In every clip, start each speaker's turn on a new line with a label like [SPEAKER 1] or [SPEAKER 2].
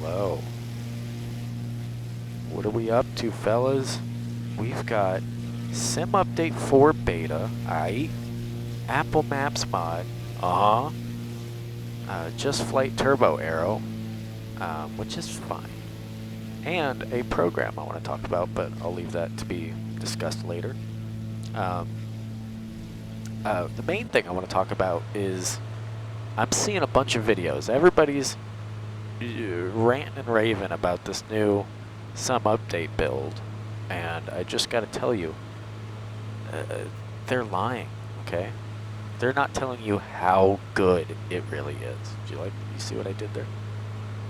[SPEAKER 1] hello. What are we up to, fellas? We've got Sim Update 4 Beta, aight. Apple Maps mod, Just Flight Turbo Arrow, which is fine. And a program I want to talk about, but I'll leave that to be discussed later. The main thing I want to talk about is I'm seeing a bunch of videos. Everybody's ranting and raving about this new Sim Update build, and I just got to tell you, they're lying, okay? They're not telling you how good it really is. Do you see what I did there?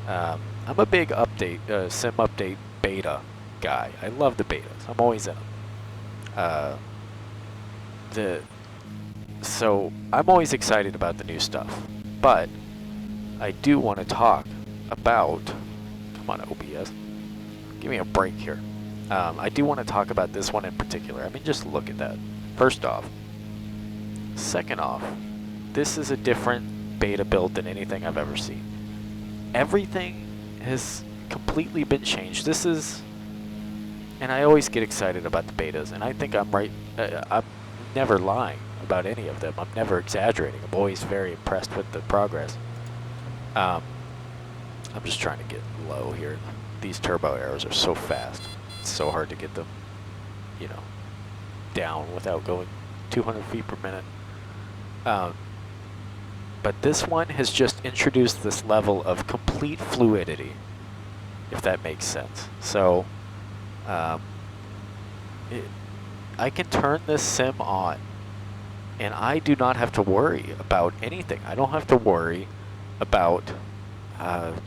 [SPEAKER 1] I'm a big Sim Update beta guy. I love the betas. I'm always in them. So I'm always excited about the new stuff, but I do want to talk about, come on OBS, give me a break here. I do want to talk about this one in particular. I mean, just look at that. First off. Second off, this is a different beta build than anything I've ever seen. Everything has completely been changed. This is, and I always get excited about the betas, and I think I'm right. I'm never lying about any of them. I'm never exaggerating. I'm always very impressed with the progress. I'm just trying to get low here. These turbo arrows are so fast. It's so hard to get them, you know, down without going 200 feet per minute. But this one has just introduced this level of complete fluidity, if that makes sense. So I can turn this sim on, and I do not have to worry about anything. I don't have to worry about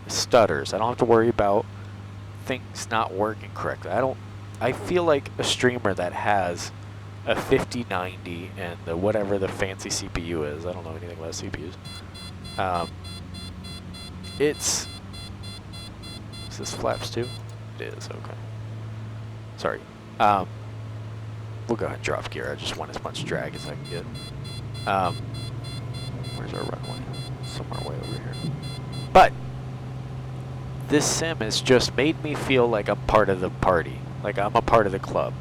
[SPEAKER 1] stutters. I don't have to worry about things not working correctly. I feel like a streamer that has a 5090 and whatever the fancy CPU is. I don't know anything about CPUs. Is this flaps too? It is, okay. Sorry. We'll go ahead and drop gear. I just want as much drag as I can get. Where's our runway? Somewhere way over here. But this sim has just made me feel like I'm part of the party. Like I'm a part of the club.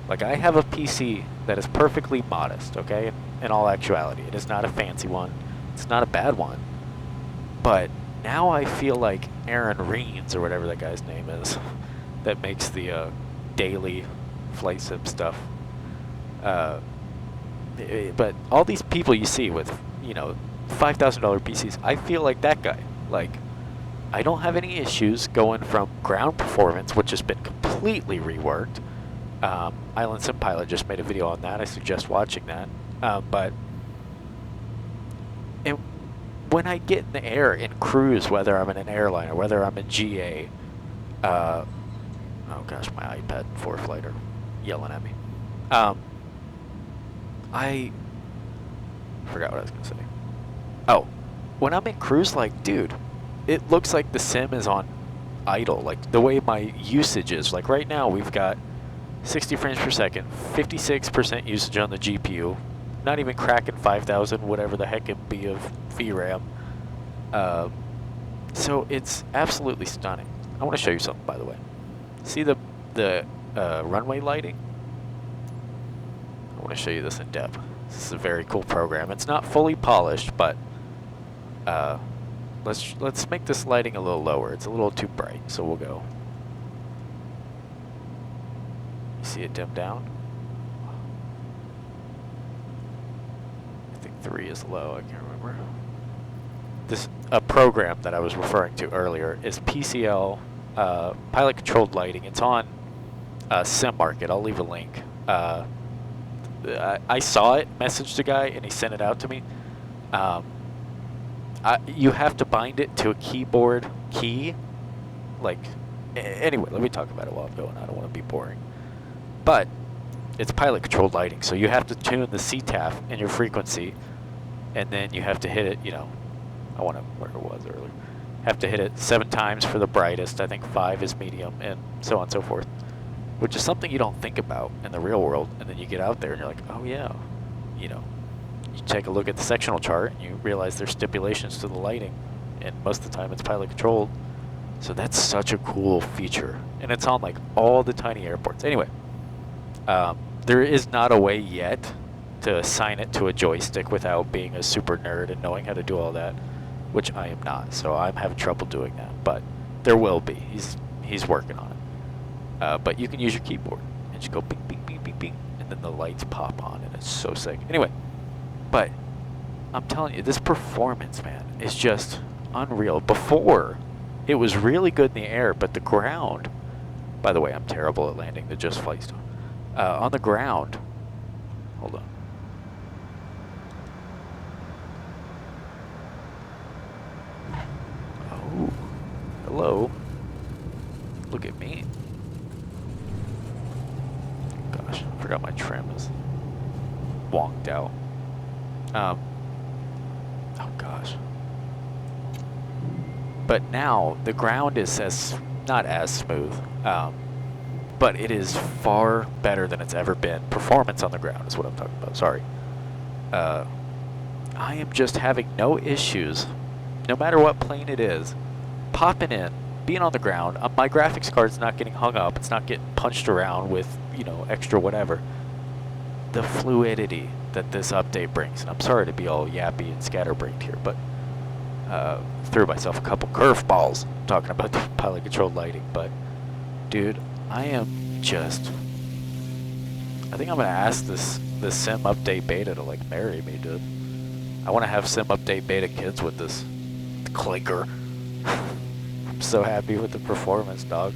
[SPEAKER 1] Like, I have a PC that is perfectly modest, okay, in all actuality. It is not a fancy one. It's not a bad one. But now I feel like Aaron Reens, or whatever that guy's name is, that makes the daily flight sim stuff. But all these people you see with, you know, $5,000 PCs, I feel like that guy. Like, I don't have any issues going from ground performance, which has been completely reworked. Island Sim Pilot just made a video on that. I suggest watching that. But when I get in the air in cruise, whether I'm in an airline or whether I'm in GA, oh gosh, my iPad and 4Flight are yelling at me. I forgot what I was going to say. Oh, when I'm in cruise, like, dude, it looks like the sim is on idle. Like, the way my usage is. Like, right now, we've got 60 frames per second, 56% usage on the GPU, not even cracking 5,000, whatever the heck it be of VRAM. So it's absolutely stunning. I want to show you something, by the way. See the runway lighting? I want to show you this in depth. This is a very cool program. It's not fully polished, but let's make this lighting a little lower. It's a little too bright, so we'll go. See it dim down? I think 3 is low, I can't remember. A program that I was referring to earlier is PCL, pilot controlled lighting. It's on Sim Market. I'll leave a link. I saw it, messaged a guy, and he sent it out to me. You have to bind it to a keyboard key. Like, anyway, let me talk about it while I'm going. I don't want to be boring. But it's pilot controlled lighting, so you have to tune the CTAF in your frequency, and then you have to hit it, you know, I want to, where it was earlier. Have to hit it 7 times for the brightest, I think 5 is medium, and so on and so forth. Which is something you don't think about in the real world, and then you get out there and you're like, oh yeah, you know. You take a look at the sectional chart and you realize there's stipulations to the lighting, and most of the time it's pilot controlled. So that's such a cool feature. And it's on like all the tiny airports. Anyway, there is not a way yet to assign it to a joystick without being a super nerd and knowing how to do all that, which I am not. So I'm having trouble doing that. But there will be. He's working on it. But you can use your keyboard and just go bing, bing, bing, bing, bing, and then the lights pop on, and it's so sick. Anyway, but I'm telling you, this performance, man, is just unreal. Before, it was really good in the air, but the ground, by the way, I'm terrible at landing the just flight stuff. On the ground, hold on. Oh, hello. Look at me. Gosh, I forgot my trim is wonked out. Oh gosh. But now the ground is not as smooth, but it is far better than it's ever been. Performance on the ground is what I'm talking about. Sorry. I am just having no issues, no matter what plane it is, popping in, being on the ground. My graphics card's not getting hung up. It's not getting punched around with, you know, extra whatever. The fluidity that this update brings, and I'm sorry to be all yappy and scatterbrained here, but threw myself a couple curveballs talking about the pilot controlled lighting. But dude, I am just, I think I'm gonna ask the sim update beta to like marry me, dude. I want to have sim update beta kids with this clicker. I'm so happy with the performance, dog.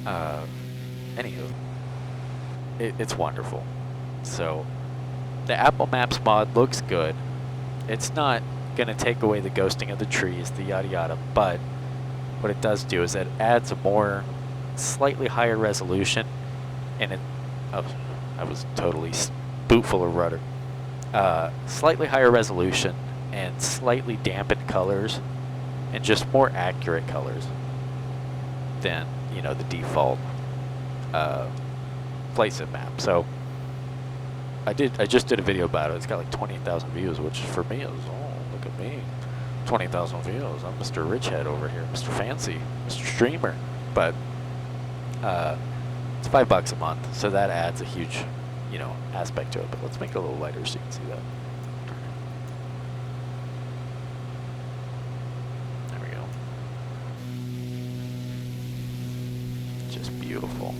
[SPEAKER 1] Anywho, it's wonderful. So the Apple Maps mod looks good. It's not gonna take away the ghosting of the trees, the yada yada, but what it does do is it adds a more slightly higher resolution, and it, oh, I was totally boot full of rudder. Slightly higher resolution and slightly dampened colors and just more accurate colors than, you know, the default flight sim map. So I just did a video about it. It's got like 20,000 views, which for me is, oh, look at me, 20,000 views. I'm Mr. Richhead over here, Mr. Fancy, Mr. Streamer. But it's $5 a month, so that adds a huge, you know, aspect to it. But let's make it a little lighter so you can see that. There we go. Just beautiful.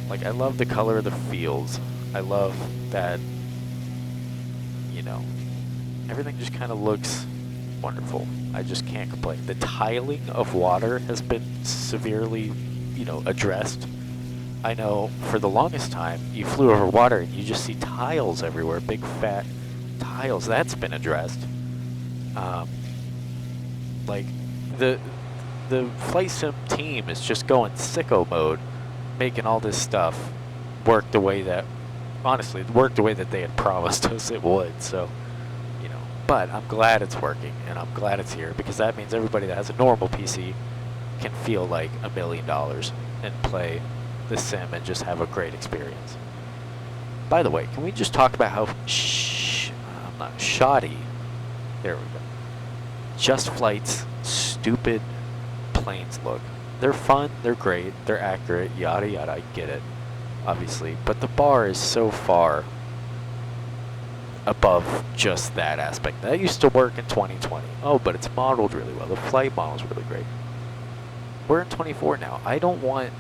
[SPEAKER 1] Like, I love the color of the fields. I love that, you know, everything just kind of looks wonderful. I just can't complain. The tiling of water has been severely, you know, addressed. I know for the longest time, you flew over water and you just see tiles everywhere, big fat tiles. That's been addressed. Like, the flight sim team is just going sicko mode, making all this stuff work the way that, honestly, work the way that they had promised us it would. So, you know, but I'm glad it's working, and I'm glad it's here, because that means everybody that has a normal PC can feel like $1 million and play the sim and just have a great experience. By the way, can we just talk about how I'm not shoddy, there we go, Just Flight's stupid planes look. They're fun, they're great, they're accurate, yada yada, I get it, obviously, but the bar is so far above just that aspect. That used to work in 2020. Oh, but it's modeled really well. The flight model's really great. We're in 24 now. I don't want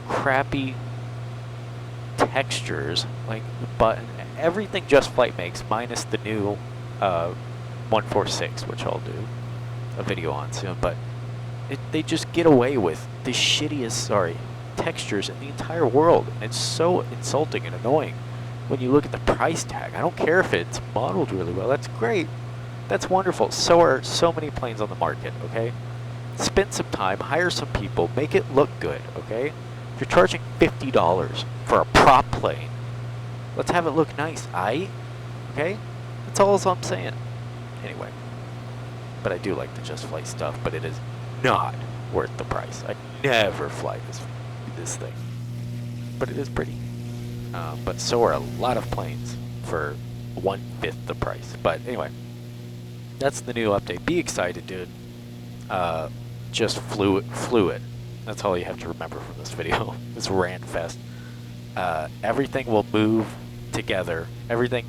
[SPEAKER 1] crappy textures, like the button, everything Just Flight makes, minus the new 146, which I'll do a video on soon, but they just get away with the shittiest, textures in the entire world. And it's so insulting and annoying when you look at the price tag. I don't care if it's modeled really well. That's great. That's wonderful. So are so many planes on the market, okay? Spend some time, hire some people, make it look good, okay? If you're charging $50 for a prop plane, let's have it look nice, okay? That's all I'm saying. Anyway, but I do like the Just Flight stuff, but it is not worth the price. I'd never fly this thing, but it is pretty. But so are a lot of planes for 1/5 the price. But anyway, that's the new update. Be excited, dude. just fluid. That's all you have to remember from this video. This rant fest. Everything will move together. Everything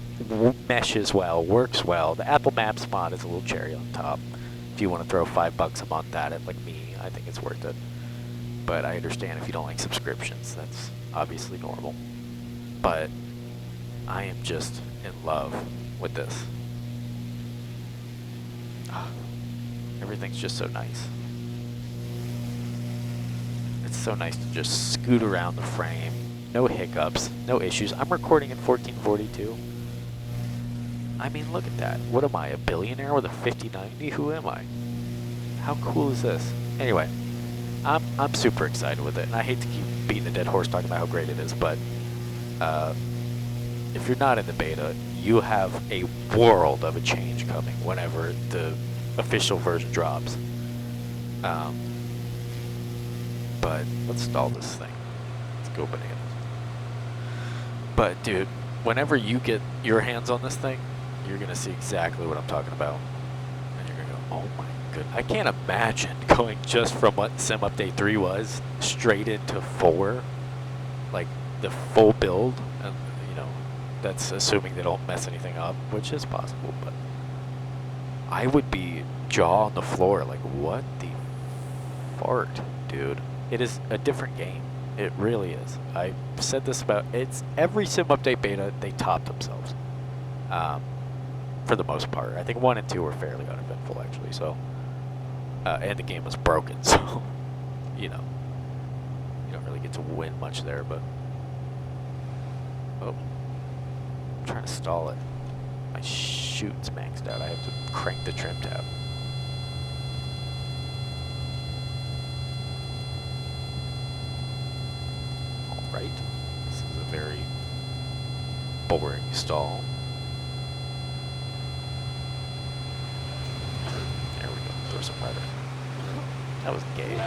[SPEAKER 1] meshes well, works well. The Apple Maps mod is a little cherry on top. If you want to throw $5 a month at it, like me, I think it's worth it. But I understand if you don't like subscriptions, that's obviously normal. But I am just in love with this. Everything's just so nice. It's so nice to just scoot around the frame. No hiccups, no issues. I'm recording in 1442. I mean, look at that. What am I, a billionaire with a 5090? Who am I? How cool is this? Anyway, I'm super excited with it, and I hate to keep beating a dead horse talking about how great it is, but if you're not in the beta, you have a world of a change coming whenever the official version drops. But let's stall this thing. Let's go bananas. But dude, whenever you get your hands on this thing, you're gonna see exactly what I'm talking about. And you're gonna go, oh my goodness. I can't imagine going just from what Sim Update 3 was straight into 4. Like the full build. And you know, that's assuming they don't mess anything up, which is possible, but I would be jaw on the floor like, what the fart, dude? It is a different game. It really is. I've said this about, it's every Sim Update beta, they top themselves. For the most part. I think 1 and 2 were fairly uneventful, actually, so. And the game was broken, so, you know. You don't really get to win much there, but. Oh. I'm trying to stall it. My chute's maxed out. I have to crank the trim tab. Right. This is a very boring stall. There we go. Throw some rudder. That was gay.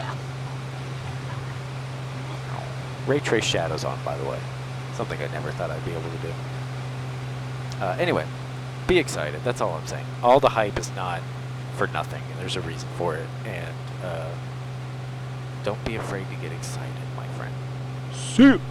[SPEAKER 1] Ray trace shadows on, by the way. Something I never thought I'd be able to do. Anyway, be excited. That's all I'm saying. All the hype is not for nothing. There's a reason for it. And don't be afraid to get excited, my friend. See you.